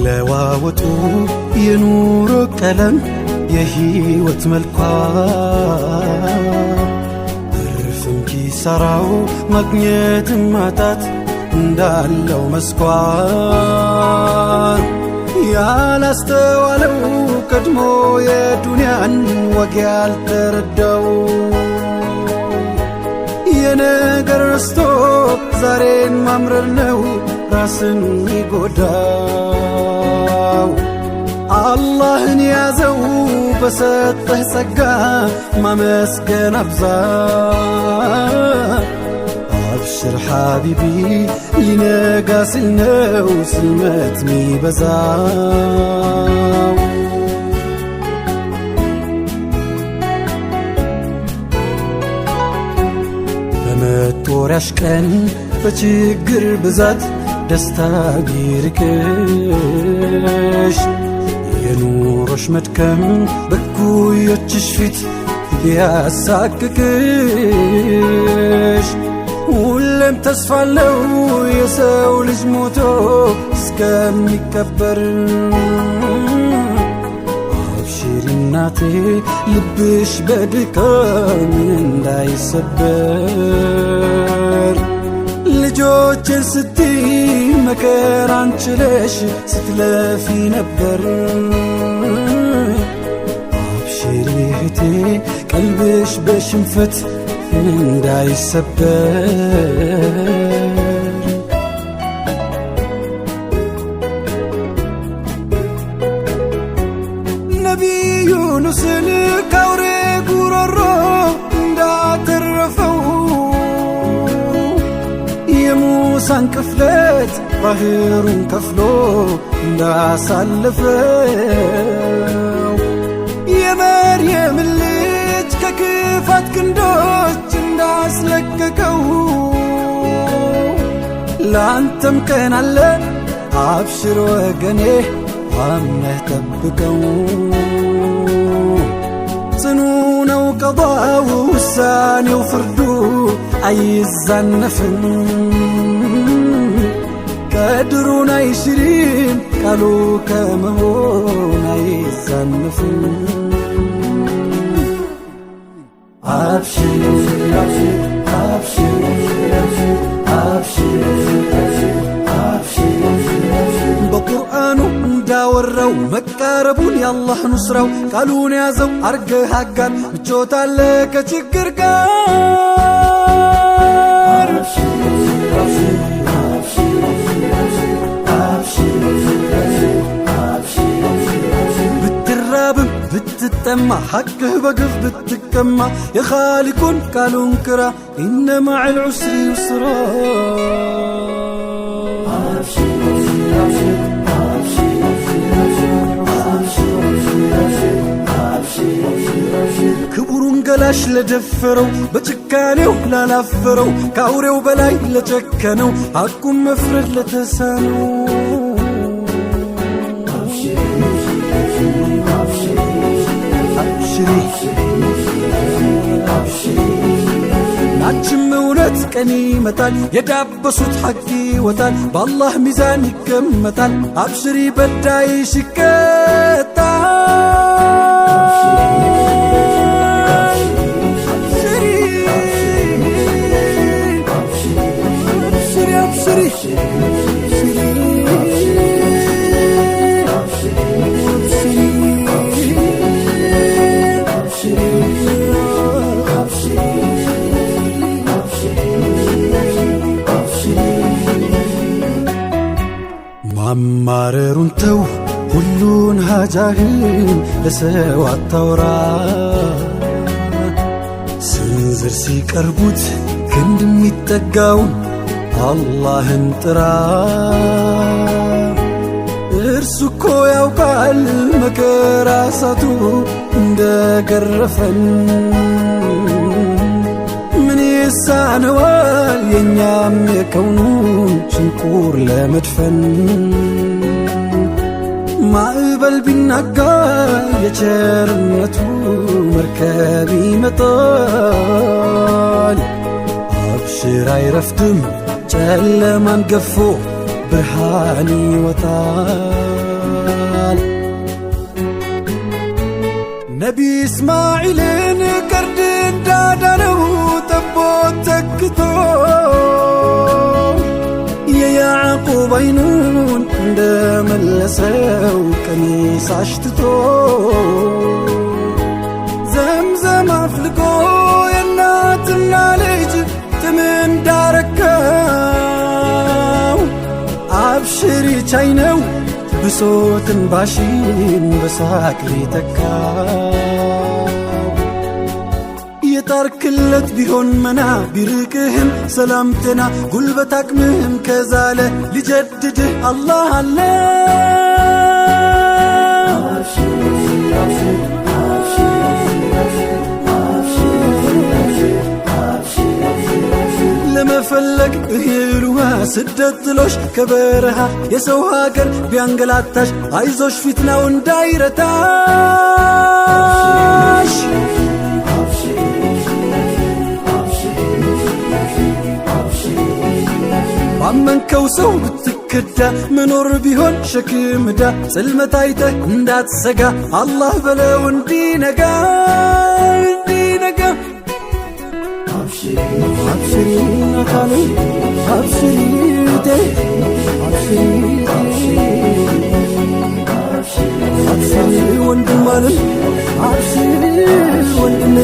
ለዋወጡ የኑሮ ቀለም የህይወት መልኳ ትርፍም ኪሳራው ማግኘትም ማጣት እንዳለው መስኳ ያላስተዋለው ቀድሞ የዱንያን ወግ ያልተረዳው የነገር ረስቶ ዛሬን ማምረር ነው ራስን ይጎዳው። አላህን ያዘው በሰጠህ ጸጋ ማመስገን አብዛ። አብሽር ሐቢቢ ሊነጋ ሲል ነው ስልመት ሚበዛው። በመጦሪያሽ ቀን በችግር ብዛት ደስታ ቢርቅሽ የኑሮሽ መድከም በኩዮችሽ ፊት ቢያሳቅቅሽ ሁሌም ተስፋለው የሰው ልጅ ሞቶ እስከሚቀበር። አብሽሪ እናቴ ልብሽ በድካም እንዳይሰበር። ልጆችን ስትይ መከራን ችለሽ ስትለፊ ነበር። አብሽሪ እህቴ ቀልብሽ በሽንፈት እንዳይሰበር። ነቢይ ዩኑስን ካውሬ ጉሮሮ እንዳተረፈው የሙሳን ቅፍለት ባህሩን ከፍሎ እንዳሳለፈው የመርየምን ልጅ ከክፋት ክንዶች እንዳስለቀቀው ላንተም ቀን አለ አብሽር ወገኔ አምነህ ጠብቀው። ጽኑ ነው ቀضاው ውሳኔው ፍርዱ አይዛነፍም። ቀድሩን አይሽሪም ቃሉ ከመሆን አይዛነፍም። አብሽር አብሽር አብሽር አብሽር አብሽር በቁርአኑ እንዳወራው መቃረቡን የአላህ ኑስራው ቃሉን ያዘው አርገህ አጋር ምቾት አለ ከችግር ጋር። ብትራብም ብትጠማ ሐቅህ በግፍ ብትቀማ የኻሊቁን ቃሉን ክራ ኢነ መዐል ዑስሪ ዩስራ። ክቡሩን ገላሽ ለደፈረው በጭካኔው ላላፈረው ከአውሬው በላይ ለጨከነው ሐቁን መፍረድ ለተሳነው ናችም እውነት ቀን ይመጣል የዳበሱት ሐቅ ይወጣል በአላህ ሚዛን ይገመታል። አብሽሪ በዳይሽ ይቀጣል። ማማረሩን ተው ሁሉን ሀጃህን ለሰው አታውራ። ስንዝር ሲቀርቡት ክንድ የሚጠጋውን አላህን ጥራ። እርሱ እኮ ያውቃል መከራ እሳቱ እንደገረፈን ይሳነዋል የኛም የከውኑን ሽንቁር ለመድፈን ማዕበል ቢናጋ የቸርነቱ መርከብ ይመጣል አብሽር አይረፍድም ጨለማን ገፎ ብርሃን ይወጣል ነቢ እስማዒልን ቀርድ እንዳዳነው ጠቦት ተክቶ የያዕቁብ አይኑን እንደመለሰው ቀሚስ አሽትቶ ዘምዘም አፍልቆ የእናትና ልጅ ጥም እንዳረካው አብሽር ቻይ ነው ብሶትን ባሽን በሳቅ ሊተካው የጣርክለት ቢሆን መና ቢርቅህም ሰላምትና ጉልበት አቅምህም ከዛለ ሊጀድድህ አላህ አለ ለመፈለግ እህል ውሃ ስደት ጥሎሽ ከበረሃ የሰው ሀገር ቢያንገላታሽ አይዞሽ ፊትናው እንዳይረታሽ ባመንከው ሰው ብትከዳ መኖር ቢሆን ሸክም ዕዳ ጽልመት አይተህ እንዳትሰጋ አላህ በለው እንዲነጋ አብሽሪ ናታኔ አብሽሪ አብሽሪ ወንድም አለም አብሽሪ ወንድሜ